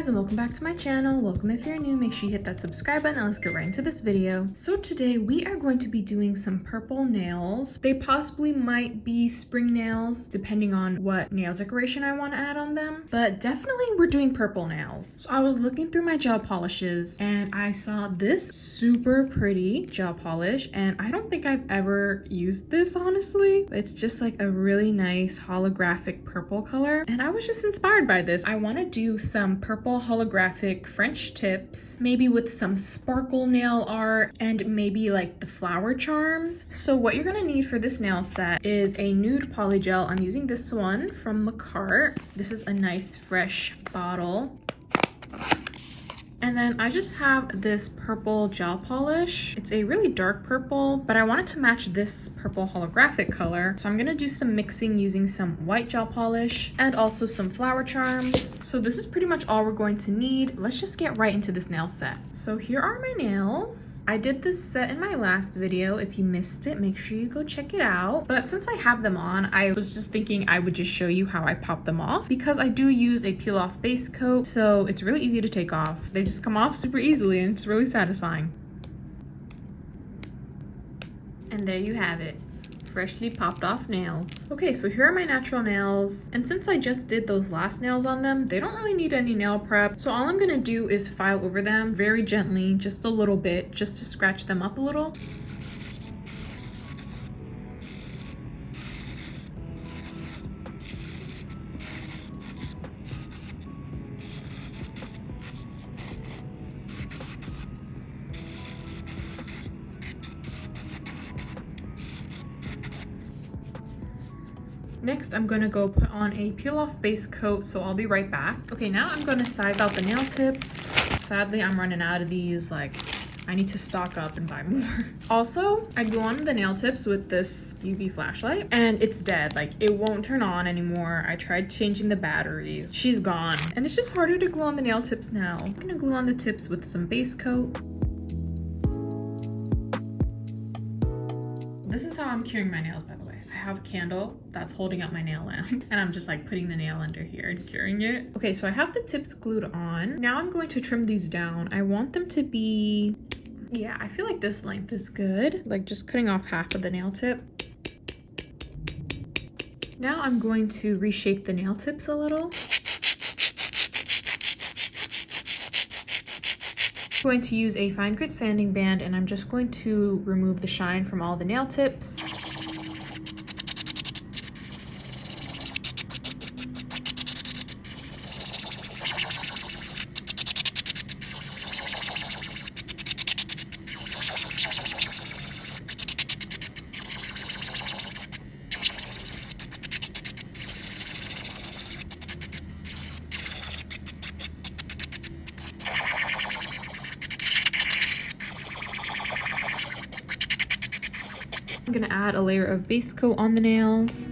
guys, and welcome back to my channel. Welcome if you're new, make sure you hit that subscribe button and let's get right into this video. So today we are going to be doing some purple nails. They possibly might be spring nails depending on what nail decoration I want to add on them, but definitely we're doing purple nails. So I was looking through my gel polishes and I saw this super pretty gel polish, and I don't think I've ever used this honestly. It's just like a really nice holographic purple color, and I was just inspired by this. I want to do some purple holographic French tips, maybe with some sparkle nail art and maybe like the flower charms. So what you're gonna need for this nail set is a nude polygel. I'm using this one from Makartt. This is a nice fresh bottle. And then I just have this purple gel polish. It's a really dark purple, but I wanted to match this purple holographic color. So I'm gonna do some mixing using some white gel polish and also some flower charms. So this is pretty much all we're going to need. Let's just get right into this nail set. So here are my nails. I did this set in my last video. If you missed it, make sure you go check it out. But since I have them on, I was just thinking I would just show you how I pop them off, because I do use a peel off base coat. So it's really easy to take off. They just come off super easily and it's really satisfying. And there you have it, freshly popped off nails. Okay, so here are my natural nails, and since I just did those last nails on them, they don't really need any nail prep. So all I'm gonna do is file over them very gently, just a little bit, just to scratch them up a little. Next, I'm gonna go put on a peel off base coat, so I'll be right back. Okay, now I'm gonna size out the nail tips. Sadly, I'm running out of these. Like, I need to stock up and buy more. Also, I glue on the nail tips with this UV flashlight, and it's dead. Like, it won't turn on anymore. I tried changing the batteries. She's gone. And it's just harder to glue on the nail tips now. I'm gonna glue on the tips with some base coat. This is how I'm curing my nails, by the way. I have a candle that's holding up my nail lamp, and I'm just like putting the nail under here and curing it. Okay, so I have the tips glued on. Now I'm going to trim these down. I want them to be, yeah, I feel like this length is good. Like just cutting off half of the nail tip. Now I'm going to reshape the nail tips a little. I'm going to use a fine grit sanding band, and I'm just going to remove the shine from all the nail tips. I'm gonna add a layer of base coat on the nails.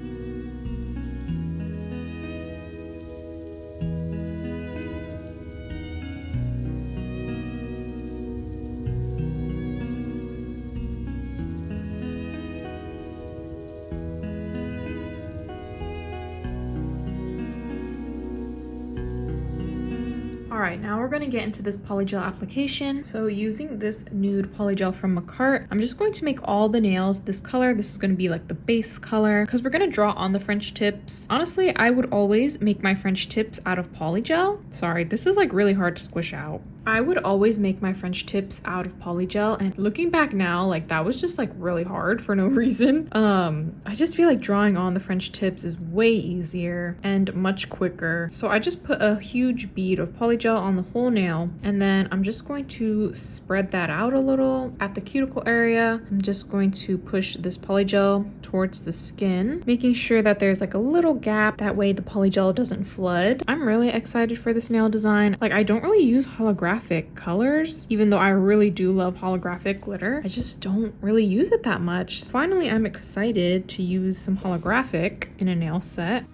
Alright, now we're going to get into this polygel application. So using this nude polygel from Makartt, I'm just going to make all the nails this color. This is going to be like the base color because we're going to draw on the French tips. Honestly, I would always make my French tips out of polygel. Sorry, this is like really hard to squish out. I would always make my French tips out of polygel, and looking back now, like that was just like really hard for no reason. I just feel like drawing on the French tips is way easier and much quicker. So I just put a huge bead of polygel on the whole nail, and then I'm just going to spread that out a little at the cuticle area. I'm just going to push this polygel towards the skin, making sure that there's like a little gap, that way the polygel doesn't flood. I'm really excited for this nail design. Like, I don't really use holographic colors, even though I really do love holographic glitter. I just don't really use it that much. Finally, I'm excited to use some holographic in a nail set.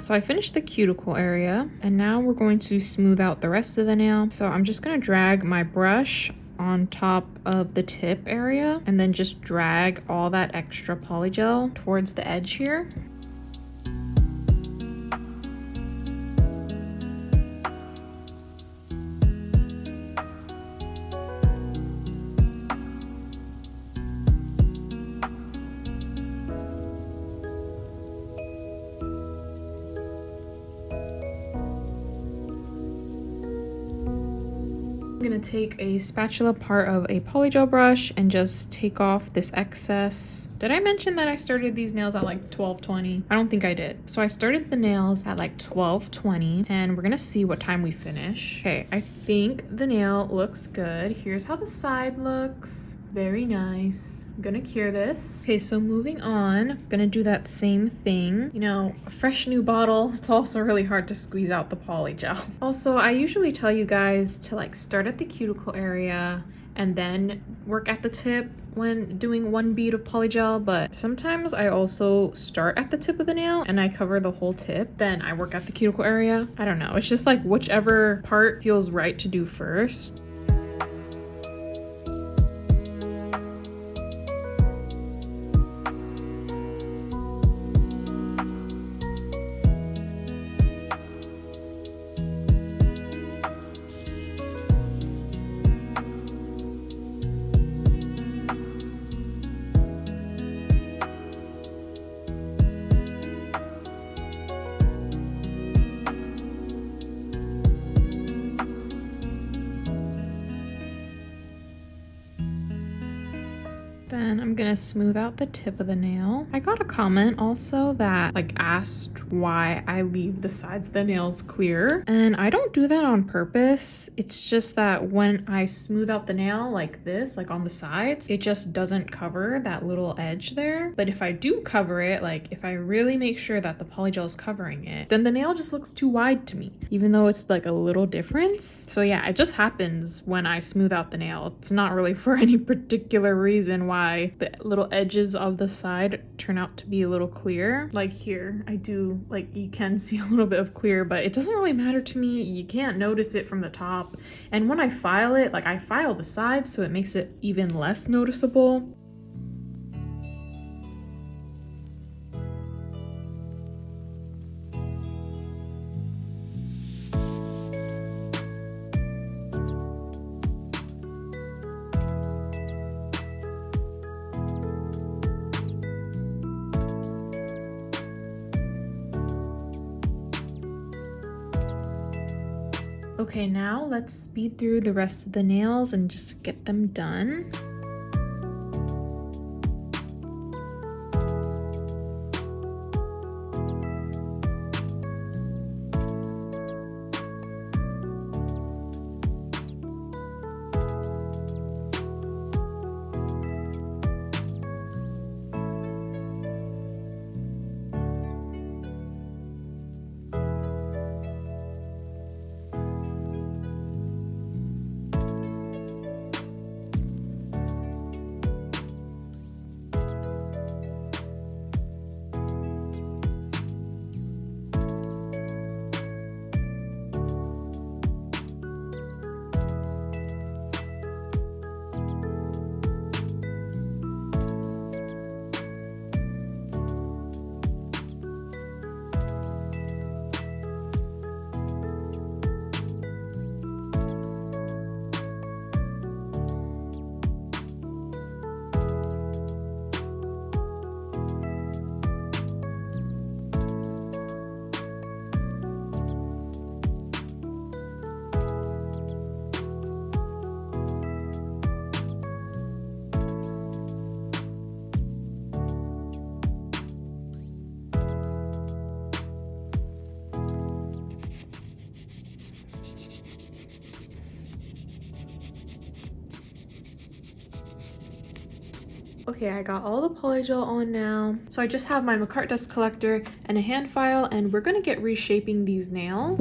So I finished the cuticle area, and now we're going to smooth out the rest of the nail. So I'm just gonna drag my brush on top of the tip area and then just drag all that extra polygel towards the edge here. I'm gonna take a spatula part of a polygel brush and just take off this excess. Did I mention that I started these nails at like 12:20? I don't think I did. So I started the nails at like 12:20 and we're gonna see what time we finish. Okay, I think the nail looks good. Here's how the side looks. Very nice. I'm gonna cure this. Okay, so moving on, I'm gonna do that same thing. You know, a fresh new bottle, it's also really hard to squeeze out the polygel. Also, I usually tell you guys to like start at the cuticle area and then work at the tip when doing one bead of polygel, but sometimes I also start at the tip of the nail and I cover the whole tip, then I work at the cuticle area. I don't know, it's just like whichever part feels right to do first. Then I'm gonna smooth out the tip of the nail. I got a comment also that like asked why I leave the sides of the nails clear, and I don't do that on purpose. It's just that when I smooth out the nail like this, like on the sides, it just doesn't cover that little edge there. But if I do cover it, like if I really make sure that the polygel is covering it, then the nail just looks too wide to me, even though it's like a little difference. So yeah, it just happens when I smooth out the nail. It's not really for any particular reason why the little edges of the side turn out to be a little clear. Like here, I do, like you can see a little bit of clear, but it doesn't really matter to me. You can't notice it from the top. And when I file it, like I file the sides so it makes it even less noticeable. Okay, now let's speed through the rest of the nails and just get them done. Okay, I got all the polygel on now. So I just have my Makartt dust collector and a hand file, and we're gonna get reshaping these nails.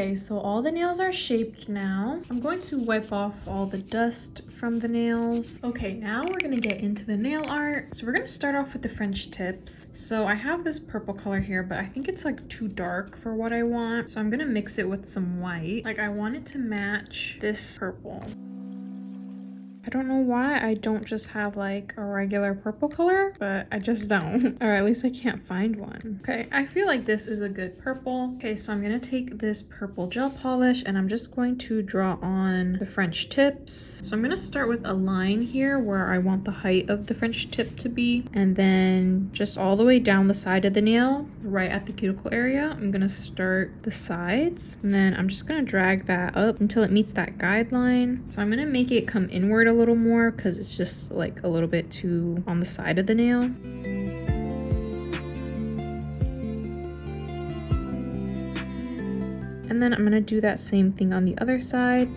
Okay, so all the nails are shaped now. I'm going to wipe off all the dust from the nails. Okay, now we're gonna get into the nail art. So we're gonna start off with the French tips. So I have this purple color here, but I think it's like too dark for what I want. So I'm gonna mix it with some white. Like I want it to match this purple. I don't know why I don't just have like a regular purple color, but I just don't. Or at least I can't find one. Okay, I feel like this is a good purple. Okay, so I'm gonna take this purple gel polish and I'm just going to draw on the French tips. So I'm gonna start with a line here where I want the height of the French tip to be. And then just all the way down the side of the nail, right at the cuticle area, I'm gonna start the sides. And then I'm just gonna drag that up until it meets that guideline. So I'm gonna make it come inward a little more because it's just like a little bit too on the side of the nail. And then I'm gonna do that same thing on the other side.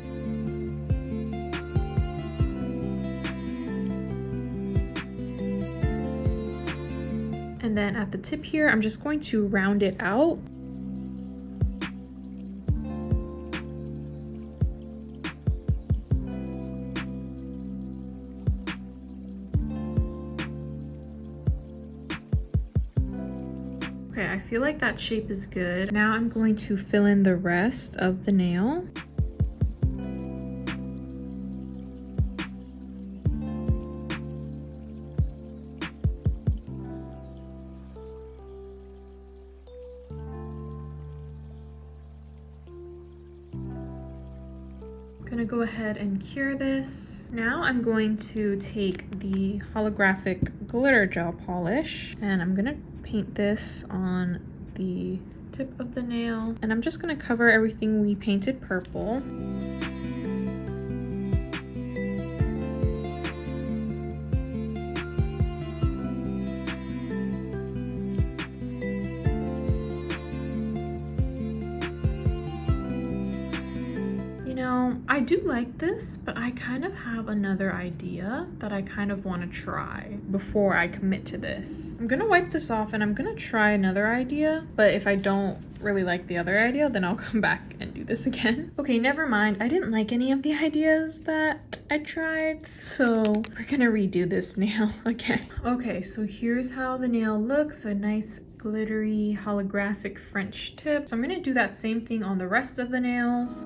And then at the tip here, I'm just going to round it out. Okay, I feel like that shape is good. Now I'm going to fill in the rest of the nail. Gonna go ahead and cure this. Now I'm going to take the holographic glitter gel polish and I'm gonna paint this on the tip of the nail, and I'm just gonna cover everything we painted purple. I do like this, but I kind of have another idea that I kind of want to try before I commit to this. I'm gonna wipe this off and I'm gonna try another idea, but if I don't really like the other idea, then I'll come back and do this again. Okay, never mind. I didn't like any of the ideas that I tried, so we're gonna redo this nail again. Okay, so here's how the nail looks. A nice glittery holographic French tip. So I'm gonna do that same thing on the rest of the nails.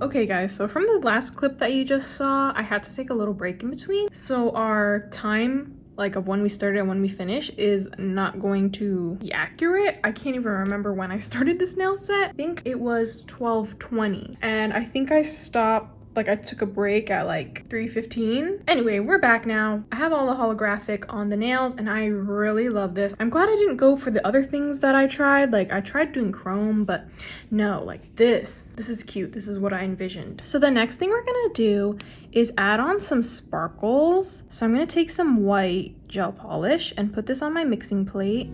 Okay guys, so from the last clip that you just saw, I had to take a little break in between. So our time like of when we started and when we finish is not going to be accurate. I can't even remember when I started this nail set. I think it was 12:20 and I think I stopped, like I took a break at like 3:15. Anyway, we're back now. I have all the holographic on the nails and I really love this. I'm glad I didn't go for the other things that I tried. Like I tried doing chrome, but no, like this is cute. This is what I envisioned. So the next thing we're gonna do is add on some sparkles. So I'm gonna take some white gel polish and put this on my mixing plate.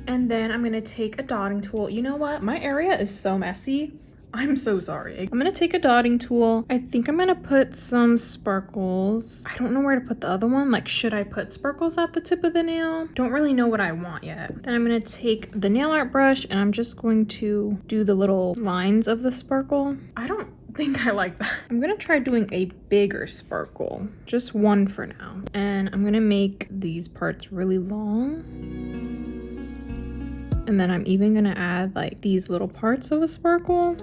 And then I'm gonna take a dotting tool. You know what? My area is so messy. I'm so sorry. I'm gonna take a dotting tool. I think I'm gonna put some sparkles. I don't know where to put the other one. Like, should I put sparkles at the tip of the nail? Don't really know what I want yet. Then I'm gonna take the nail art brush and I'm just going to do the little lines of the sparkle. I don't think I like that. I'm gonna try doing a bigger sparkle. Just one for now. And I'm gonna make these parts really long. And then I'm even gonna add like these little parts of a sparkle.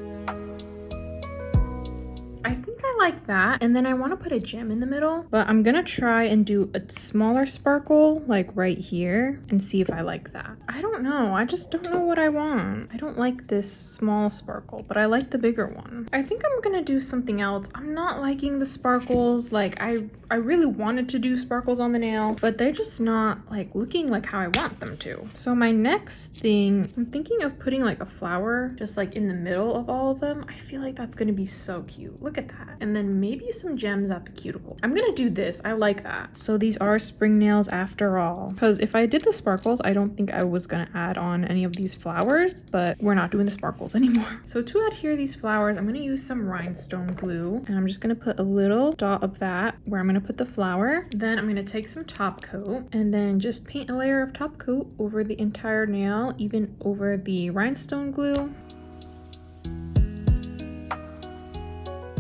I think I like that. And then I want to put a gem in the middle, but I'm gonna try and do a smaller sparkle like right here and see if I like that. I don't know. I just don't know what I want. I don't like this small sparkle, but I like the bigger one. I think I'm gonna do something else. I'm not liking the sparkles. Like I really wanted to do sparkles on the nail, but they're just not like looking like how I want them to. So my next thing, I'm thinking of putting like a flower just like in the middle of all of them. I feel like that's gonna be so cute. Look at that. And then maybe some gems at the cuticle. I'm gonna do this. I like that. So these are spring nails after all. Because if I did the sparkles, I don't think I was gonna add on any of these flowers, but we're not doing the sparkles anymore. So to adhere these flowers, I'm gonna use some rhinestone glue and I'm just gonna put a little dot of that where I'm gonna put the flower. Then I'm gonna take some top coat and then just paint a layer of top coat over the entire nail, even over the rhinestone glue.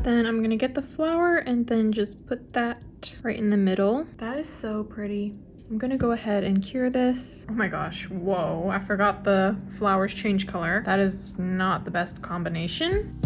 Then I'm gonna get the flower and then just put that right in the middle. That is so pretty. I'm gonna go ahead and cure this. Oh my gosh, whoa, I forgot the flowers change color. That is not the best combination.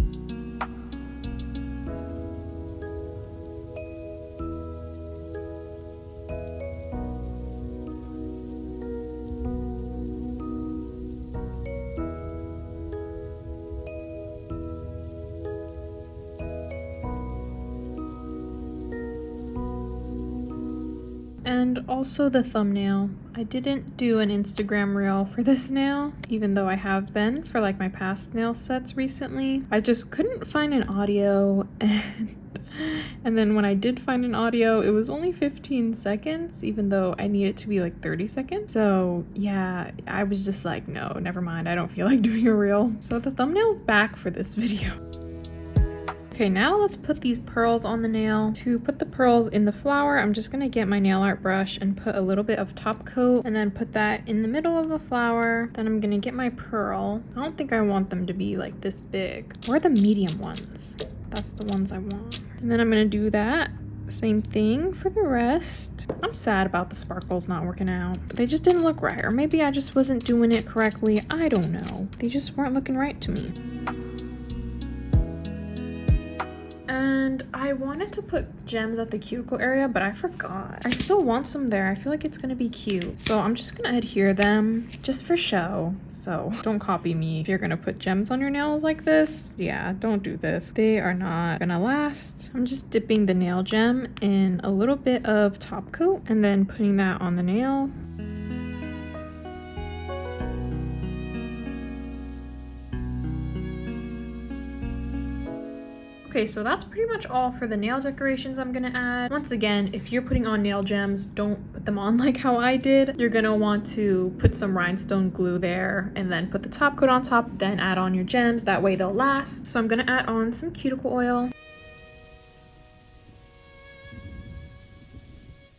And also the thumbnail. I didn't do an Instagram reel for this nail, even though I have been for like my past nail sets recently. I just couldn't find an audio and then when I did find an audio, it was only 15 seconds, even though I need it to be like 30 seconds. So yeah, I was just like, no, never mind. I don't feel like doing a reel. So the thumbnail's back for this video. Okay, now let's put these pearls on the nail. To put the pearls in the flower, I'm just gonna get my nail art brush and put a little bit of top coat and then put that in the middle of the flower. Then I'm gonna get my pearl. I don't think I want them to be like this big. Or the medium ones. That's the ones I want. And then I'm gonna do that. Same thing for the rest. I'm sad about the sparkles not working out. They just didn't look right. Or maybe I just wasn't doing it correctly. I don't know. They just weren't looking right to me. And I wanted to put gems at the cuticle area, but I forgot. I still want some there. I feel like it's gonna be cute. So I'm just gonna adhere them just for show. So don't copy me if you're gonna put gems on your nails like this. Yeah, don't do this. They are not gonna last. I'm just dipping the nail gem in a little bit of top coat and then putting that on the nail. Okay, so that's pretty much all for the nail decorations I'm gonna add. Once again, if you're putting on nail gems, don't put them on like how I did. You're gonna want to put some rhinestone glue there and then put the top coat on top, then add on your gems. That way they'll last. So I'm gonna add on some cuticle oil.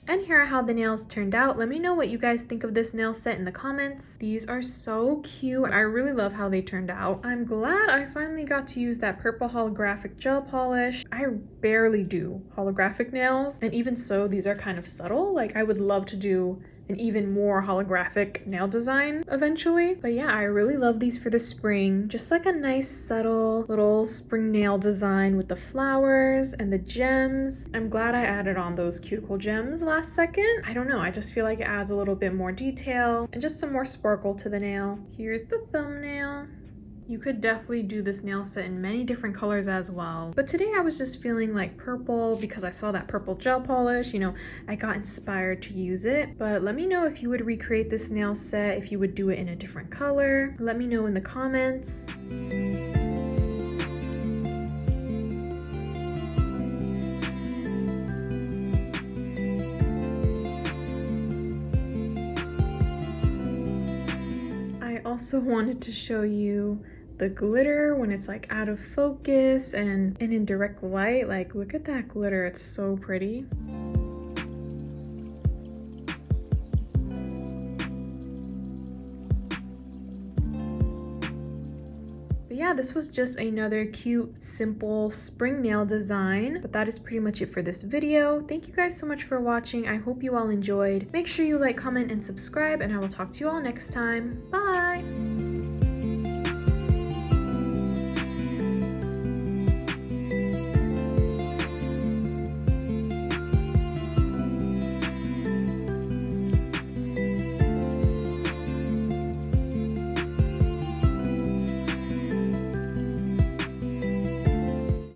And here are how the nails turned out. Let me know what you guys think of this nail set in the comments. These are so cute. I really love how they turned out. I'm glad I finally got to use that purple holographic gel polish. I barely do holographic nails, and even so, these are kind of subtle. Like, I would love to do an even more holographic nail design eventually. But yeah, I really love these for the spring. Just like a nice subtle little spring nail design with the flowers and the gems. I'm glad I added on those cuticle gems last second. I don't know, I just feel like it adds a little bit more detail and just some more sparkle to the nail. Here's the thumbnail. You could definitely do this nail set in many different colors as well. But today I was just feeling like purple because I saw that purple gel polish, you know, I got inspired to use it. But let me know if you would recreate this nail set, if you would do it in a different color. Let me know in the comments. I also wanted to show you the glitter when it's like out of focus and in direct light. Like, look at that glitter, it's so pretty. But yeah, this was just another cute, simple spring nail design. But that is pretty much it for this video. Thank you guys so much for watching. I hope you all enjoyed. Make sure you like, comment, and subscribe, and I will talk to you all next time. Bye!